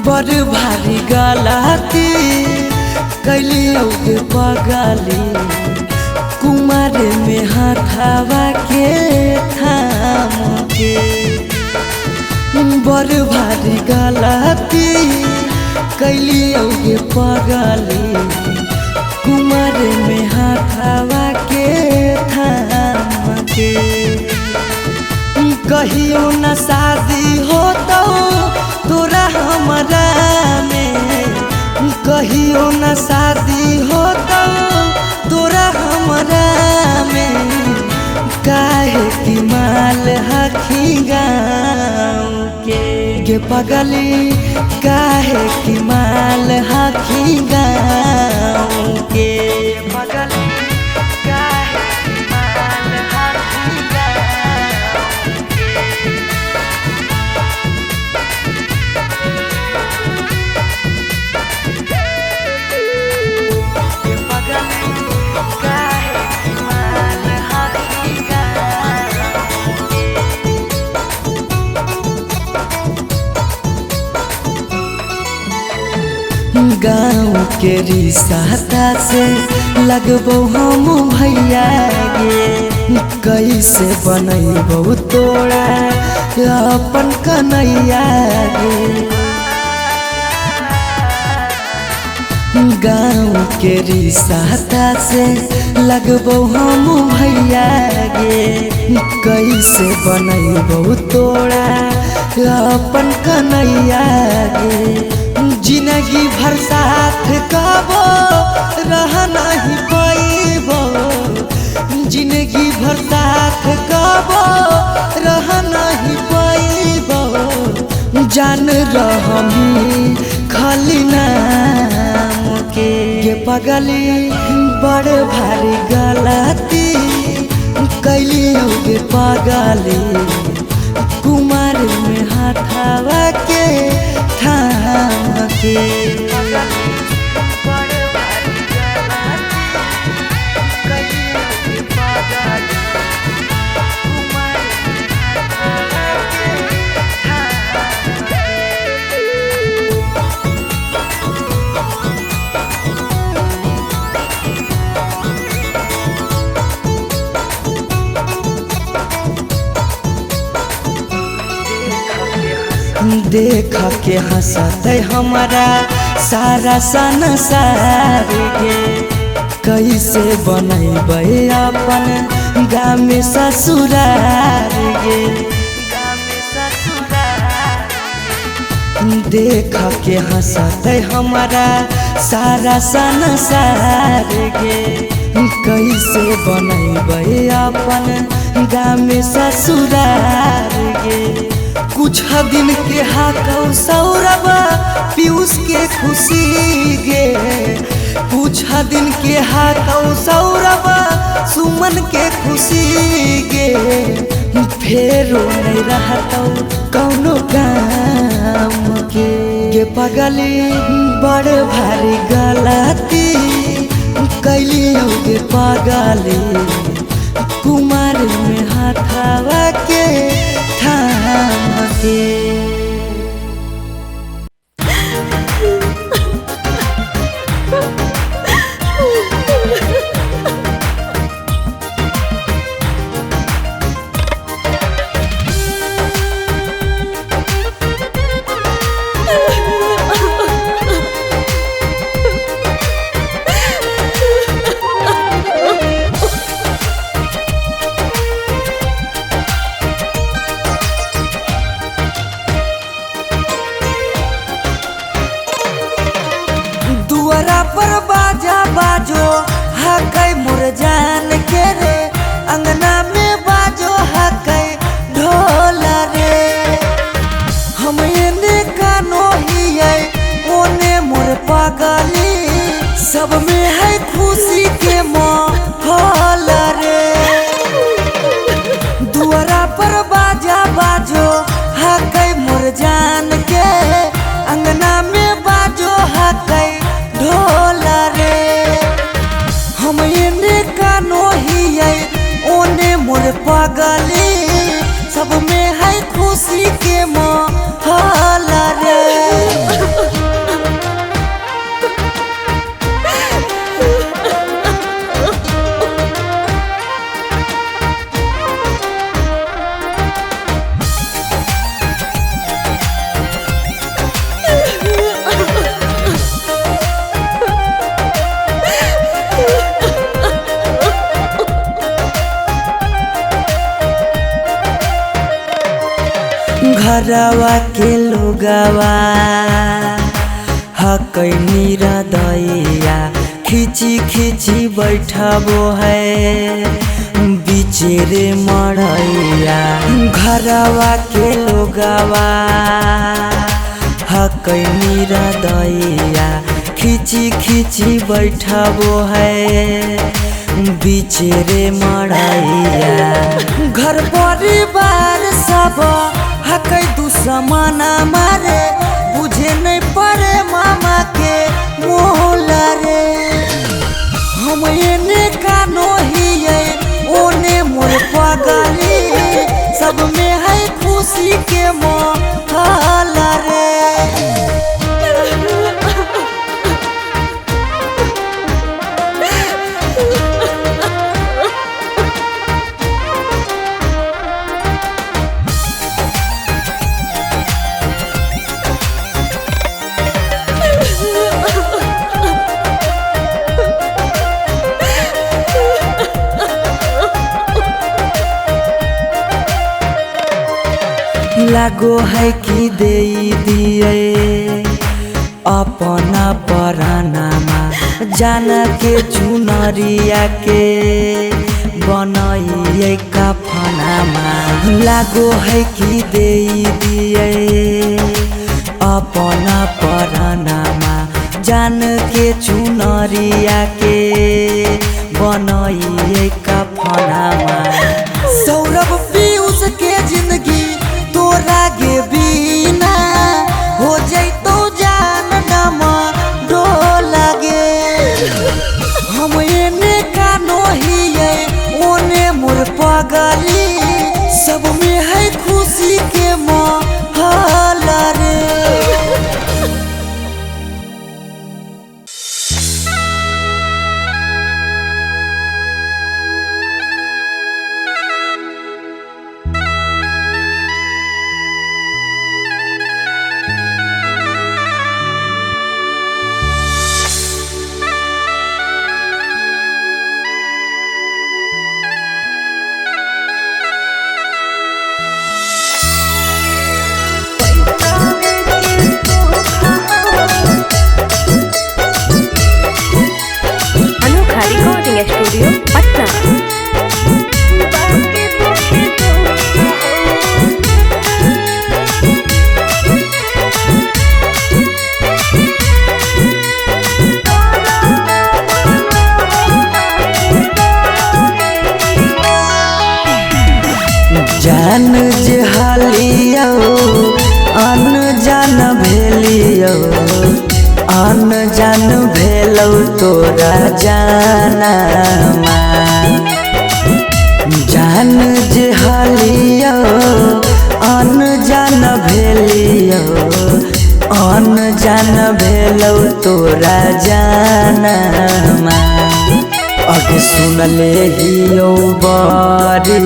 बड़ भारी गलती कैलियो गे पगली कुमार में हाथावा के थाम के। बड़ भारी गलती कैलियो गे पगली कुमार में हाथावा के थाम के। कहियो न शादी हो तो तोरा हमरा में, कहियो न शादी हो तो तोरा हमरा में। काहे की माल हखी गाँव के पगली, काहे की माल हखी गाँव के पगली। गाँव के रिश्ता से लगबो हम भैया गे, कैसे बनैबो तोरा अपन कन्हैया गे। गाँव के रिश्ता से लगबो हम भैया गे, कैसे बनैबो तोरा अपन कन्हैया गे। जिंदगी भर साथ कबो रह नहीं पाइबो, जिंदगी भर साथ कबो रह नहीं पाइबो। जान रहमी खाली नाम के पगली, बड़ भारी गलती कैलियो गे पगली कुमार में हाथावा के थाम के। देख के हंसते हमारा सारा संसार गे, कैसे बनैबे अपन गाँव में ससुरार गे। देख के हंसते हमारा सारा संसार गे, कैसे बनैबे अपन गाँव में ससुरार गे। कुछ दिन के हाकौ सौरभ पीयूष के खुशी गे, कुछ दिन के हाकौ सौरभ सुमन के खुशी गे। फेरो नहीं रहतौ कौनो काम के पगली, बड़ भारी गलती कैलियो गे पगली कुमार में हाथावा के थाम के। बाजो हकै मोर जान के रे, अंगना में बाजो हकै ढोल रे। हम एने कानो हियै ओने मोर पगली, सब में है खुशी के माहौल रे। दुआरा पर बाजा बाजो हकै मोर जान के, अंगना में बाजो हकै ढोल रे। हम एने कानो हियै ओने मोर पगली, सब में है खुशी के माहौल रे। घरवा के लोगवा हकै निरदैया खिची खिची बैठबो है बिचेरे मड़ैया। घरवा के लोगवा हकै निरदैया खिची खिची बैठबो है बिचेरे मड़ैया। घर परिवार सब हकै दुश्मना मारे बुझे नहीं पड़े मामा के मोहल रे। हम एने कानो हिये ओने मोर पगली सब में है खुशी के मोहल रे। लागो है कि दे दिए अपना परानामा जान के चुनरिया के बनाइए कफनामा। लागो है कि दे दिए अपना परानामा जान के चुनरिया के बनाइए कफनामा। सौरभ पीयूष के जिंदगी तोरा गे बिना हो जैतो जान डमा डोला गे। हम एने कानो हिये ओने मोर पगली सब में है खुशी के माहौल रे। स्टूडियो पटना। जान जे हालियो अनजान भेलियो अनजान भेलौ तोरा जानमा। जान जे हालियो अनजान भेलियो अनजान भेलौ तोरा जानमा। अगे सुनले हियो बारी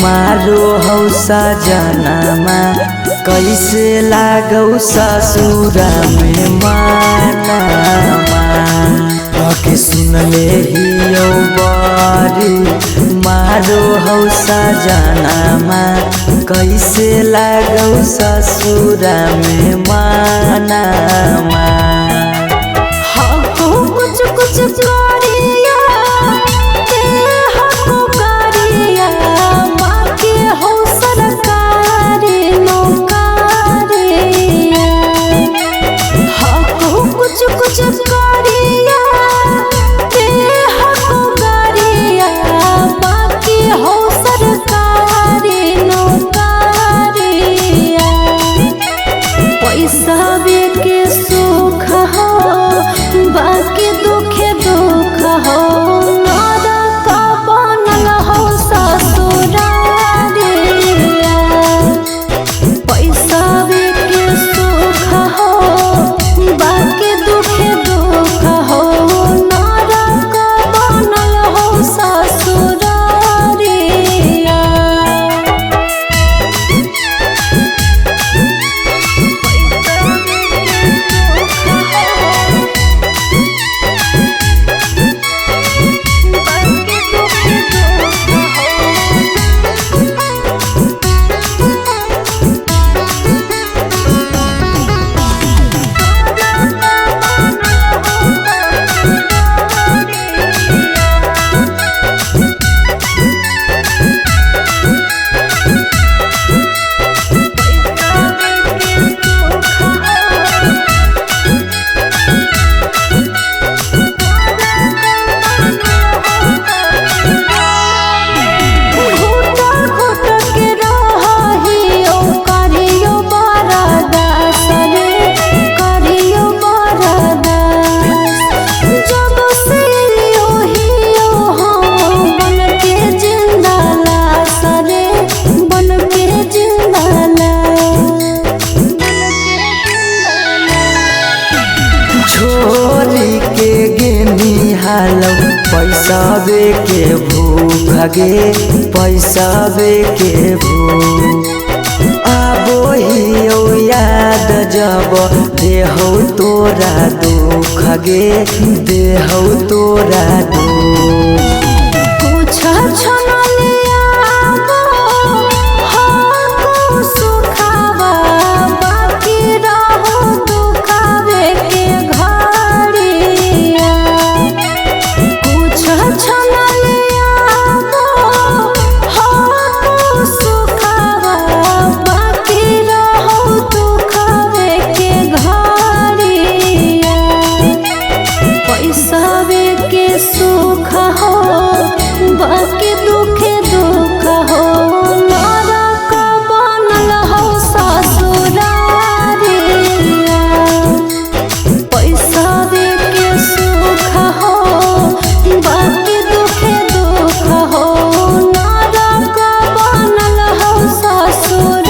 मारो हौ सजनमा कैसे लागौ ससुरा में मानमा। अगे सुनले हियो बारी मारो हौ सजनमा कैसे लागौ ससुरा में मानमा। कुछ कुछ करिया कुछ करिया ते हको गरिया बाकी हो सरकारी नौकरिया। पैसा के सुख हो बाकी दुखे दुख पैसावे के भूख गे पैसावे के भूख आबो हियो याद जब देहौ तोरा दुख गे देहौ तोरा दुख कुछ छनलिया हो सुखावा बाकी रहो दुखावे के घड़िया कुछ छनलिया हो सुखावा बाकी रहो दुखावे के घड़िया पैसावे के सुख हो बाकी दुखे दुख हो नरक बनल हो ससुरारिया पैसावे के सुख हो बाकी दुखे दुख हो नरक बनल हो ससुरारिया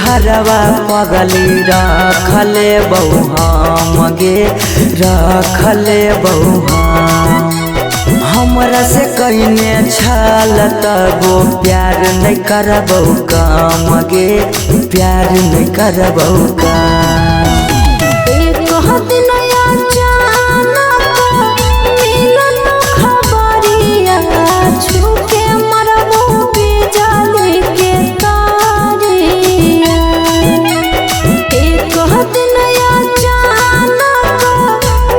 हरवा पगली रखले बहु हम गे रखले बहु हमरा से कइने छल तबो प्यार नहीं करबौ काम गे प्यार नहीं करबौ काम एक दिन अचानक मिलन खबरिया छूके मरबो बिजली के तारिया एक दिन अचानक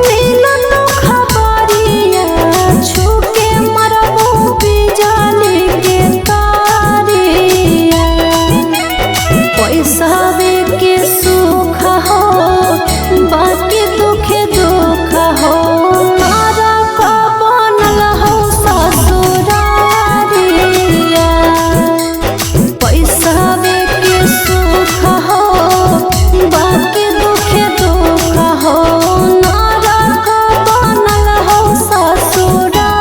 मिलन खबरिया छूके मरबो बिजली के तारिया पैसावे के सुख हो बाकी दुखे दुख हो नरक बनल हो ससुरारिया पैसावे के सुख हो बाकी दुखे दुख हो नरक बनल हो ससुरारिया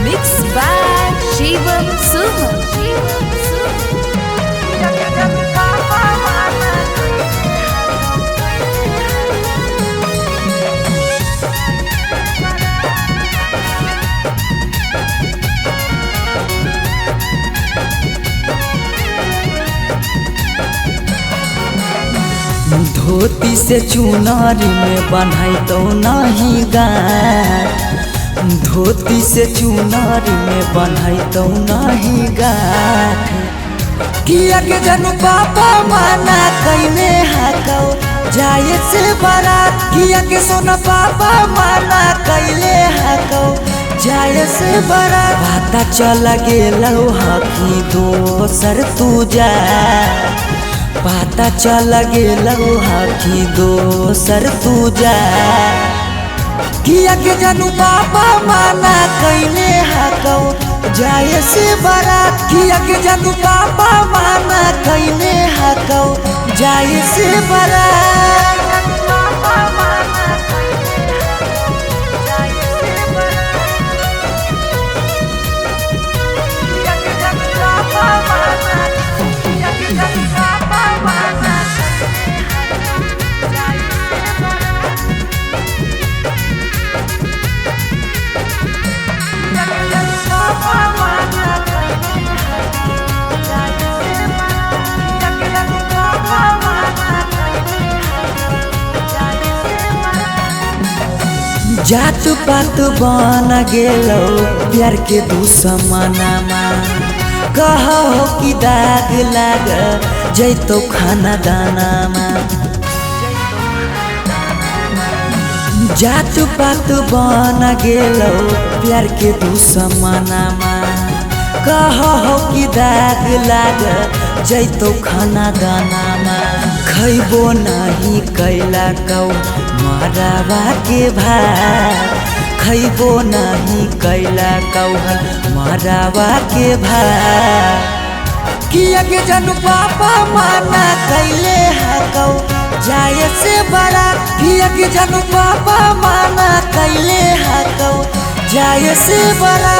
Mixed by Shivam Suham. धोती से चुनारी में बन्हाई तो नहीं गाठ धोती से चुनारी में बन्हाई तो नहीं गाठ किया के जनु पापा माना कइने हाकौ जाए से बारात किया के सोना पापा माना कइले हाकौ जाए से बारात पता चल गेलौ हकी दोसर तू जा पता चल गेलौ हकी दोसर तू जा किया के जानू पापा माना कइने हाकौ जाए से बारात किया के जानू पापा माना कइने हाकौ जाए से बारात जात पात बन गेलो प्यार के दुश्मनामा कहो कि दाग लाग जैतो खाना दानामा जात पात बन गेलो प्यार के दुश्मनामा कहो कि दाग लाग जैतो खाना दानामा खैबो नहीं कैला कौ मरावा के भात खैबो नहीं कैला कौ मरावा के भात किया के जानू पापा माना कैले हकौ जाए से बड़ा किया के जानू पापा माना कैले हकौ जाए से बड़ा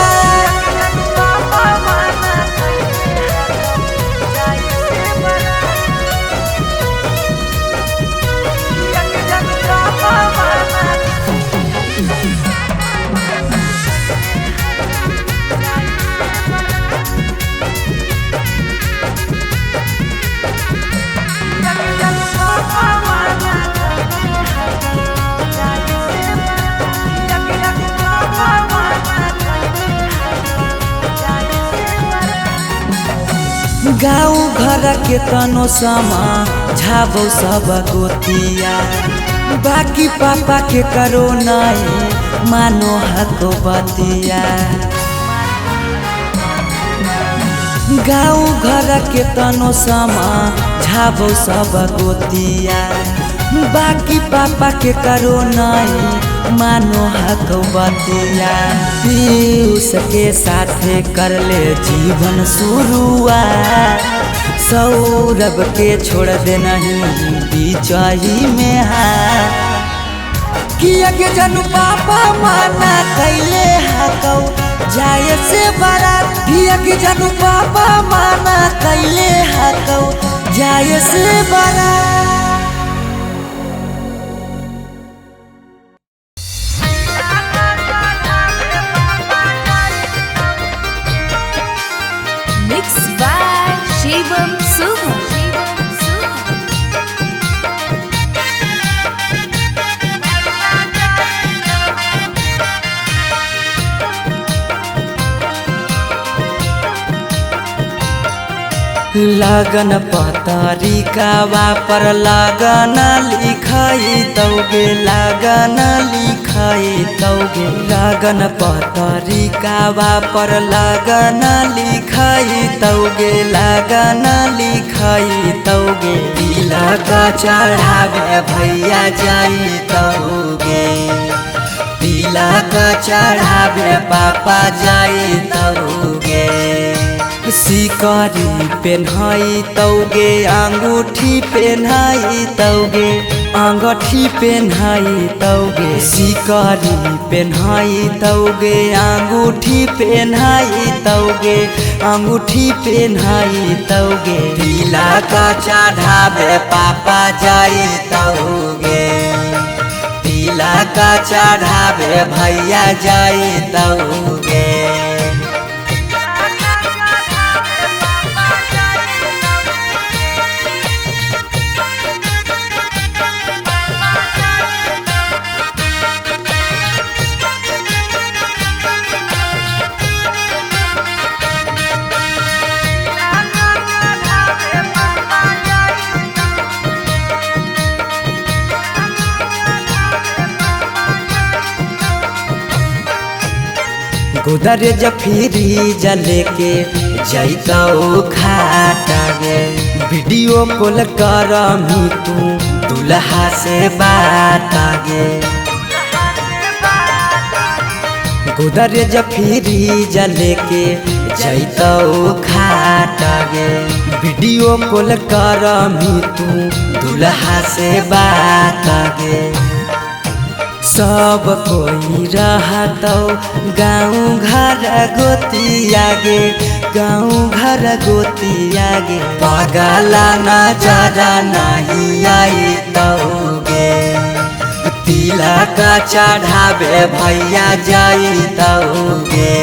गाँव घर के तनो समा झाबो सब गोतिया बाकी पापा के करो नहीं मानो हको बतिया गाँव घर के तनो समा झाबो सब गोतिया बाकी पापा के करो नहीं मानो हक बतिया पीयूष के साथे कर ले जीवन शुरुआत सौरभ के छोड़ दे नहीं बीचही में हाथ किया के जानू पापा माना कैले हकौ जाए से बड़ा किया के जानू पापा माना कैले हकौ जाए से बड़ा शिवम सुमन लगन पतरिकावा पर लगन लिखाई तौगे लगन लिखाई तौगे लगन पतरिकावा पर लगन लिखाई तौगे लगन लिखाई तौगे तिलक चढ़ावे भैया जाई तौगे तिलक चढ़ावे पापा जाई तौगे सिकरी पेन्हाई तौगे अंगूठी पेन्हाई तौगे अंगूठी पेन्हाई तौगे सिकरी पेन्हाई तौगे अंगूठी पेन्हाई तौगे अंगूठी पेन्हाई तौगे तिलक चढ़ावे पापा जाई तौगे तिलक चढ़ावे भैया जाई तौगे उधर जफीरी जले के जैतौ खाटा गे वीडियो कॉल कर मी तू दुल्हा से बात गे उधर जफीरी जले के जैतौ खाटा गे वीडियो कॉल कर मी तू दुल्हा से बात गे सब कोई रहतौ गाँव घर गोतिया गे गाँव घर गोतिया गे पगला नजर नहीं आई तौगे तिलक चढ़ावे भैया जाई तौगे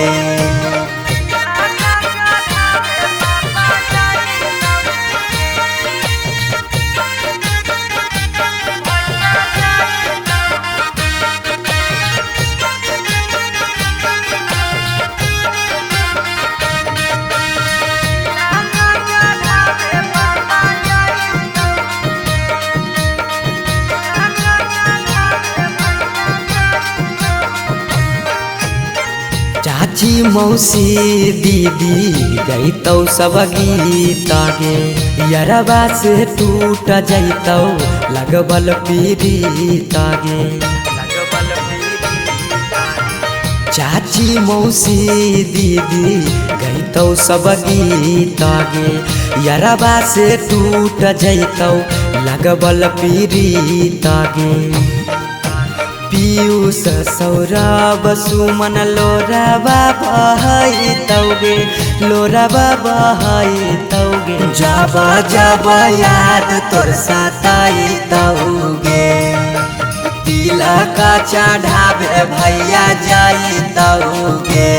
चाची मौसी दीदी गईतौ सब गीत गे यरबा से टूट जैतौ लगबल पीड़ित गे चाची मौसी दीदी गईतौ सब गीत गे यरबा से टूट जैतौ लगबल पीड़ित गे पीयूष सौरभ सुमन लोरबा बहैतौगे लोरबा बहैतौगे जब जब याद तोर सताइतौगे तिलक चढ़ावे भैया जाइतौगे।